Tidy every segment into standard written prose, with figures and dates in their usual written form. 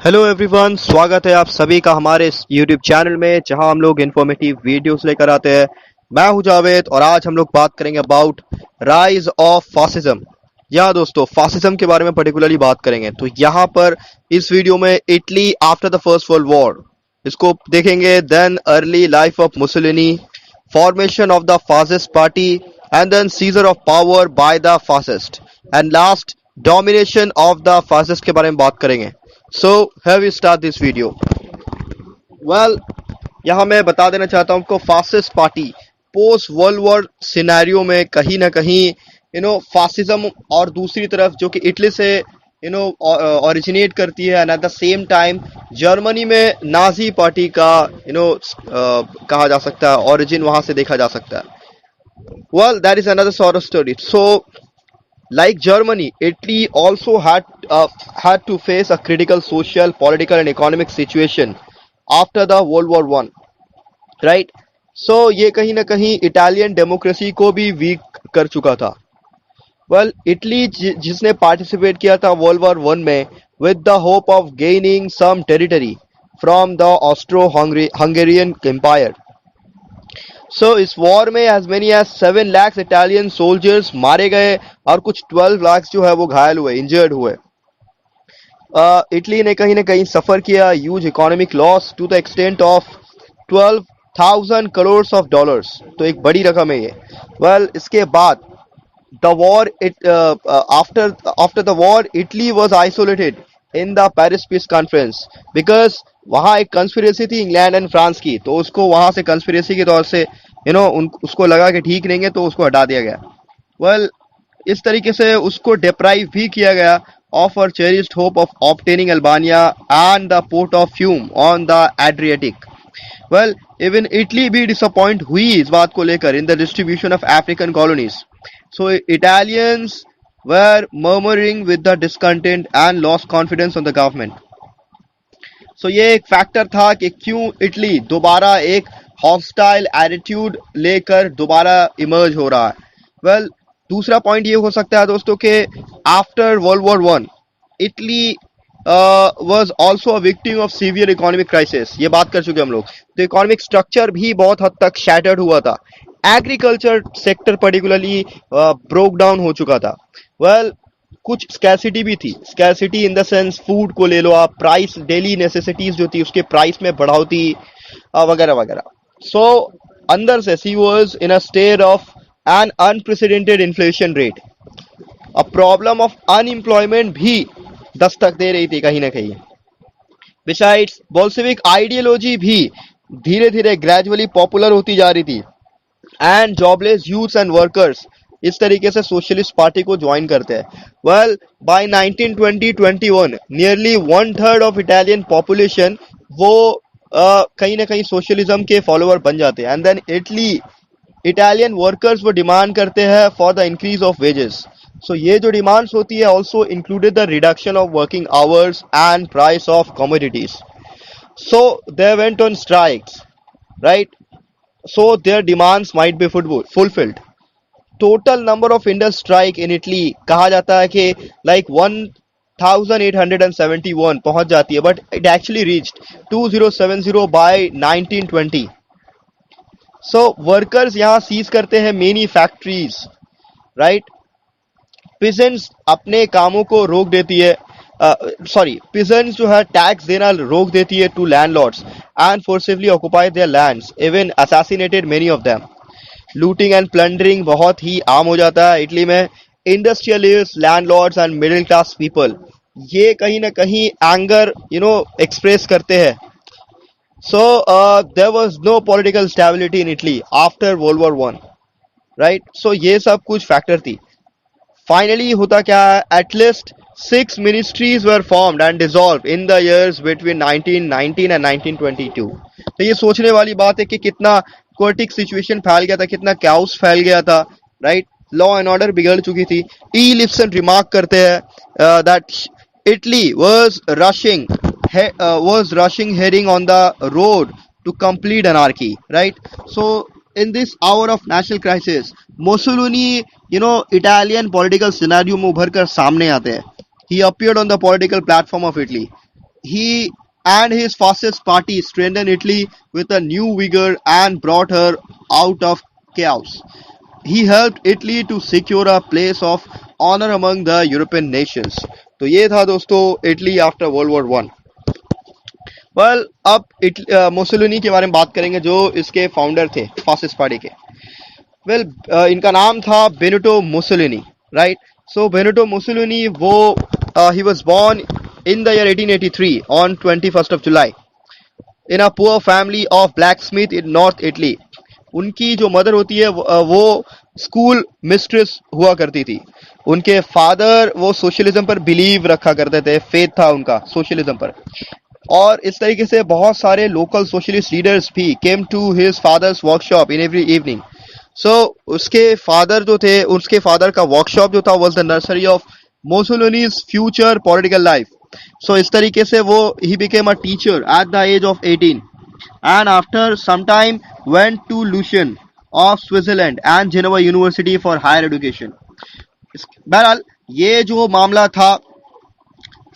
Hello everyone, स्वागत है आप सभी का हमारे इस यूट्यूब चैनल में जहां हम लोग इन्फॉर्मेटिव वीडियोस लेकर आते हैं। मैं हूं जावेद और आज हम लोग बात करेंगे अबाउट राइज ऑफ फासिज्म। या दोस्तों, फासिज्म के बारे में पर्टिकुलरली बात करेंगे। तो यहाँ पर इस वीडियो में Italy after the first world war इसको देखेंगे, then early life of Mussolini, formation of the fascist party and then seizure of power by the fascist and last domination of the fascist के बारे में बात करेंगे। So, here we start this video. Well, यहाँ मैं बता देना चाहता हूँ आपको, fascist party post world war scenario में कहीं ना कहीं फासिज्म, और दूसरी तरफ जो कि इटली से ओरिजिनेट करती है, and at the same time Germany में नाजी पार्टी का कहा जा सकता है, ओरिजिन वहां से देखा जा सकता है। Well, that is another sort of story. So, like Germany, Italy also had to face a critical social, political, and economic situation after the World War One, right? So ये कहीं ना कहीं इटालियन डेमोक्रेसी को भी week कर चुका था। Well, Italy जिसने पार्टिसिपेट किया था वर्ल्ड वॉर वन में with the hope of gaining some territory from the Austro-Hungarian Empire. So इस वॉर में as many as 7 lakh Italian soldiers मारे गए और कुछ 12 लाख जो है वो घायल हुए, इंजर्ड हुए। इटली ने कहीं ना कहीं सफर किया huge economic loss to the extent of 12,000 crore of dollars. तो एक बड़ी रकम है ये। वेल, इसके बाद the war after the war Italy was isolated in the Paris peace conference, because वहां एक कंस्पिरेसी थी इंग्लैंड एंड फ्रांस की, तो उसको वहां से कंस्पिरेसी के तौर से उसको लगा कि ठीक नहीं है, तो उसको हटा दिया गया। वेल, इस तरीके से उसको डिप्राइव भी किया गया of her cherished hope of obtaining Albania and the port of Fiume on the Adriatic. Well, even Italy भी डिसअपॉइंट हुई इस बात को लेकर in the distribution of African colonies. So Italians were murmuring with the discontent and lost confidence on the government. So ये एक factor था कि क्यों इटली दोबारा एक हॉस्टाइल एटीट्यूड लेकर दोबारा इमर्ज हो रहा है। वेल, दूसरा पॉइंट ये हो सकता है दोस्तों कि after World War one Italy was also a victim of severe economic crisis। ये बात कर चुके हम लोग। तो इकोनॉमिक स्ट्रक्चर भी बहुत हद तक शैटर्ड हुआ था। Agriculture sector particularly broke down हो चुका था। वेल, कुछ स्कैरसिटी भी थी। Scarcity in the sense food को ले लो आप, प्राइस, डेली नेसेसिटीज जो थी उसके प्राइस में बढ़ोतरी वगैरह वगैरह। सो अंदर से she was in a state of an unprecedented inflation rate. A problem of unemployment भी दस्तक दे रही थी कहीं ना कहीं। बिसाइड्स, बोल्शेविक आइडियोलॉजी भी धीरे धीरे ग्रेजुअली पॉपुलर होती जा रही थी, and jobless youths and workers इस तरीके से सोशलिस्ट पार्टी को ज्वाइन करते हैं। Well, by 1920-21 nearly 1/3 of Italian population वो कहीं ना कहीं सोशलिज्म के फॉलोअर बन जाते हैं। एंड देन इटालियन वर्कर्स वो डिमांड करते हैं for the increase of wages. So ये जो डिमांड्स होती है also included the reduction of working hours and price of commodities. So they went on strikes, right? So their demands might be fulfilled. Total number of industrial strike in Italy कहा जाता है कि like 1871 पहुंच जाती है, but it actually reached 2070 by 1920। So workers यहाँ seize करते हैं मेनी फैक्ट्रीज, राइट? पिजेंट्स अपने कामों को रोक देती है, पिजेंट्स जो है टैक्स देना रोक देती है to landlords and forcibly occupy their lands, even assassinated many of them. Looting and plundering बहुत ही आम हो जाता है इटली में। Industrialist, landlords and middle class people ये कहीं ना कहीं एंगर एक्सप्रेस करते हैं। So there was no political stability in Italy after World War one, right? So ये सब कुछ फैक्टर थी। फाइनली होता क्या है, at least 6 ministries were formed and dissolved in the years between 1919 and 1922। तो ये सोचने वाली बात है कि कितना कोटिक सिचुएशन फैल गया था, कितना कैओस फैल गया था, राइट? लॉ एंड ऑर्डर बिगड़ चुकी थी। ई लिप्सन रिमार्क करते हैं that Italy was rushing heading on the road to complete anarchy, right? So in this hour of national crisis, Mussolini, Italian political scenario में उभर कर सामने आते हैं। He appeared on the political platform of Italy. he and his fascist party strengthened Italy with a new vigor and brought her out of chaos. He helped Italy to secure a place of honor among the European nations. तो ये था दोस्तों Italy after World War one. Well अब Mussolini के बारे में बात करेंगे जो इसके फाउंडर थे फासिस्ट पार्टी के. वेल इनका नाम था Benito Mussolini, right. So Benito Mussolini वो ही was born in the year 1883 on 21st of July in a poor family of blacksmith in North Italy. उनकी जो मदर होती है वो स्कूल मिस्ट्रेस हुआ करती थी. उनके फादर वो सोशलिज्म पर बिलीव रखा करते थे, फेथ था उनका सोशलिज्म पर. और इस तरीके से बहुत सारे लोकल सोशलिस्ट लीडर्स भी came to his father's workshop in every evening. So उसके फादर जो थे, उसके फादर का वर्कशॉप जो था was the nursery of Mussolini's future political life. So इस तरीके से वो ही became a teacher at the age of 18 and after some time went to Lucerne of Switzerland and Geneva University for higher education. बहरहाल ये जो मामला था,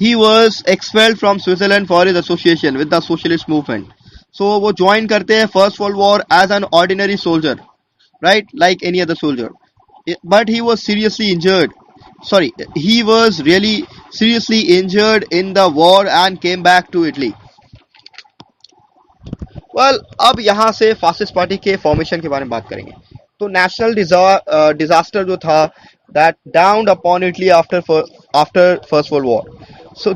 he was expelled from Switzerland for his association with the socialist movement. So वो join करते हैं First World War as an ordinary soldier, right, like any other soldier. But he was seriously injured. Sorry, he was really seriously injured in the war and came back to Italy. Well अब यहाँ से fascist party के formation के बारे में बात करेंगे. तो नेशनल डिजास्टर जो था that dawned upon Italy after first world War. So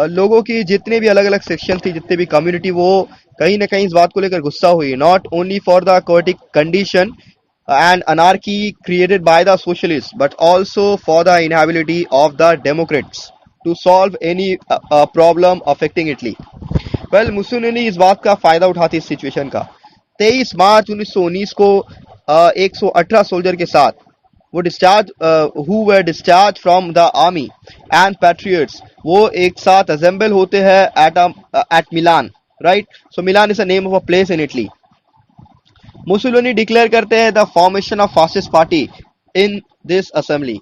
लोगों की जितने भी अलग अलग सेक्शन थी, जितने भी कम्युनिटी, वो कहीं ना कहीं इस बात को लेकर गुस्सा हुई. Not only for the Kotak condition and anarchy created by the socialists, but also for the inability of the Democrats to solve any problem affecting Italy. Well Mussolini इस बात का फायदा उठाती इस सिचुएशन का. 23 मार्च 1919 को 118 सोल्जर के साथ वो discharge who were discharged from the army and patriots, वो एक साथ असेंबल होते हैं at Milan, right. So Milan is a name of a place in Italy. Mussolini declare करते हैं the formation of fascist party in this assembly,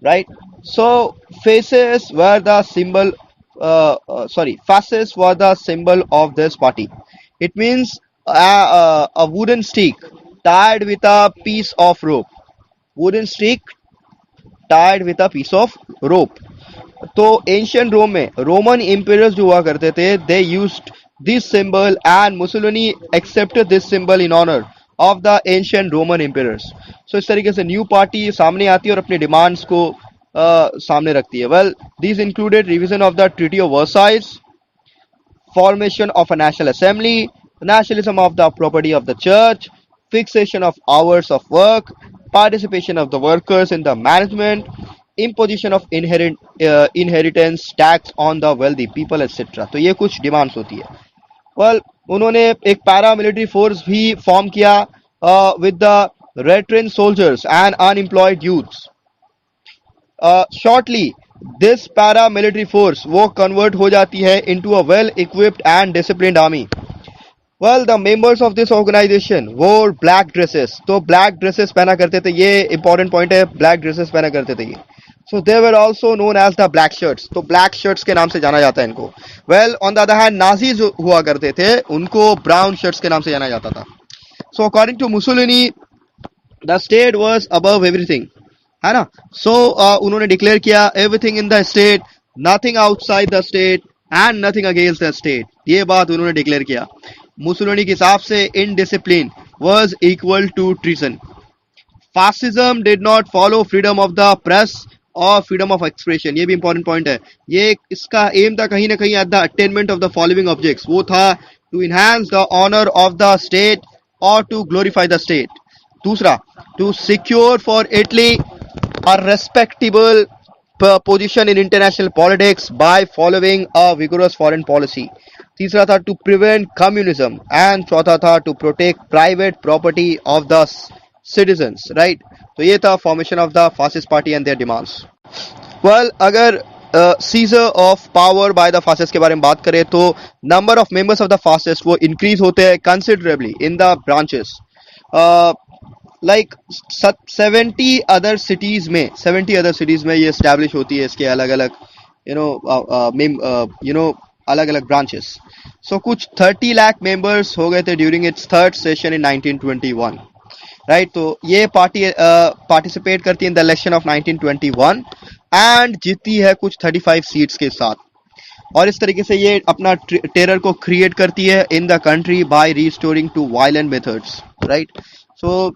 right. So faces were the symbol fascists were the symbol of this party. It means a wooden stick tied with a piece of rope. Wooden stick tied with a piece of rope. तो ancient रोम में Roman empires जो हुआ करते थे, they used this symbol and Mussolini accepted this symbol in honor of the ancient Roman emperors. So इस तरीके से new party सामने आती है और अपने डिमांड्स को सामने रखती है. Well these included revision of the Treaty of Versailles, formation of a national assembly, nationalism of the property of the church, fixation of hours of work, participation of the workers in the management, imposition of inheritance tax on the wealthy people, etc. तो ये कुछ demands होती है. Well उन्होंने एक para military force भी form किया with the red train soldiers and unemployed youths. Shortly this para military force वो कन्वर्ट हो जाती है into a well equipped and disciplined army. Well the members of this organisation wore black dresses. तो black dresses पहना करते थे, ये important point है, ब्लैक ड्रेसेस पहना करते थे ये. So they were also known as the black shirts. तो ब्लैक शर्ट्स के नाम से जाना जाता है इनको. Well on the other hand Nazis हुआ करते थे, उनको ब्राउन शर्ट्स के नाम से जाना जाता था. So according to Mussolini the state was above everything, है ना. सो उन्होंने डिक्लेयर किया everything in the state, nothing outside the state and nothing against the state. ये बात उन्होंने डिक्लेयर किया. मुसोलिनी के हिसाब से indiscipline was equal to treason. Fascism did not follow freedom of the press और फ्रीडम ऑफ एक्सप्रेशन. ये भी इंपॉर्टेंट पॉइंट है. ये इसका एम था कहीं ना कहीं at the attainment of the following objects. वो था to enhance the honour of the state और टू ग्लोरीफाई द स्टेट. दूसरा, to secure for Italy a respectable position in international politics by following a vigorous foreign policy. तीसरा था to prevent communism and चौथा था to protect private property of the citizens, right. तो ये था formation of the fascist party and their demands. Well, अगर scissor of power by the fascist के बारे में बात करें तो number of members of the fascist वो इंक्रीज होते हैं considerably in the branches. Like 70 other cities में ये एस्टैब्लिश होती है. इसके अलग अलग अलग अलग ब्रांचेस। सो कुछ 30 लाख मेंबर्स हो गए थे during its third session in 1921, right. तो ये पार्टी पार्टिसिपेट करती है in the election of 1921 and जीती है कुछ 35 सीट्स के साथ। और इस तरीके से ये अपना टेरर को क्रिएट करती है in the country by restoring to violent methods, right. So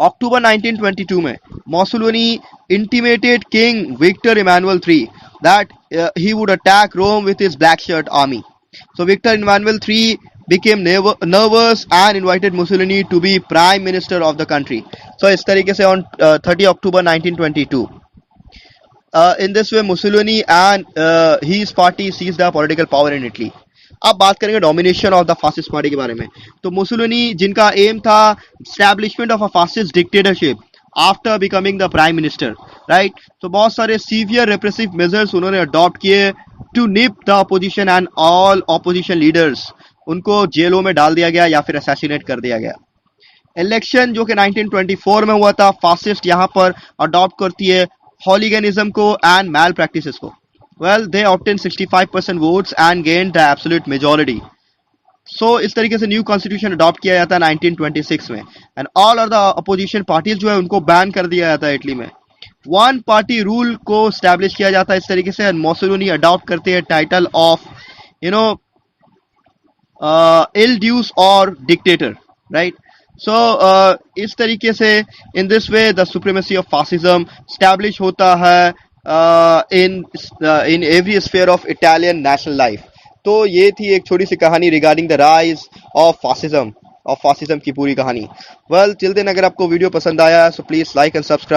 October 1922 में Mussolini intimidated king Victor Emmanuel III that he would attack Rome with his black shirt army. So Victor Emmanuel III became nervous and invited Mussolini to be prime minister of the country. So इस तरीके से on 30 October 1922 in this way Mussolini and his party seized the political power in Italy. अब बात करेंगे domination of the fascist party के बारे में। तो मुसोलिनी जिनका एम था establishment of a fascist dictatorship after becoming the prime minister, right. तो बहुत सारे सीवियर रेप्रेसिव मेजर्स उन्होंने अडॉप्ट किए to nip the opposition and all opposition leaders. उनको जेलों में डाल दिया गया या फिर असैसिनेट कर दिया गया। इलेक्शन जो कि 1924 में हुआ था, फासिस्ट यहाँ पर अडॉप्ट करती है हॉलीगनिज्म को एंड मैल प्रैक्टिसेस को। Well they obtain 65% votes and gain the absolute majority. So इस तरीके से न्यू कॉन्स्टिट्यूशन अडॉप्ट किया जाता है 1926 में and all of the opposition parties जो है उनको बैन कर दिया जाता है इटली में। वन पार्टी रूल को स्टैब्लिश किया जाता है इस तरीके से। मोसोलिनी अडॉप्ट करते हैं टाइटल ऑफ इल ड्यूस और डिक्टेटर, राइट। सो इस तरीके से in this way the supremacy of fascism establish होता है in every sphere of Italian national life. तो ये थी एक छोटी सी कहानी regarding the rise of fascism की पूरी कहानी। वेल टिल देन अगर आपको वीडियो पसंद आया so please like and subscribe.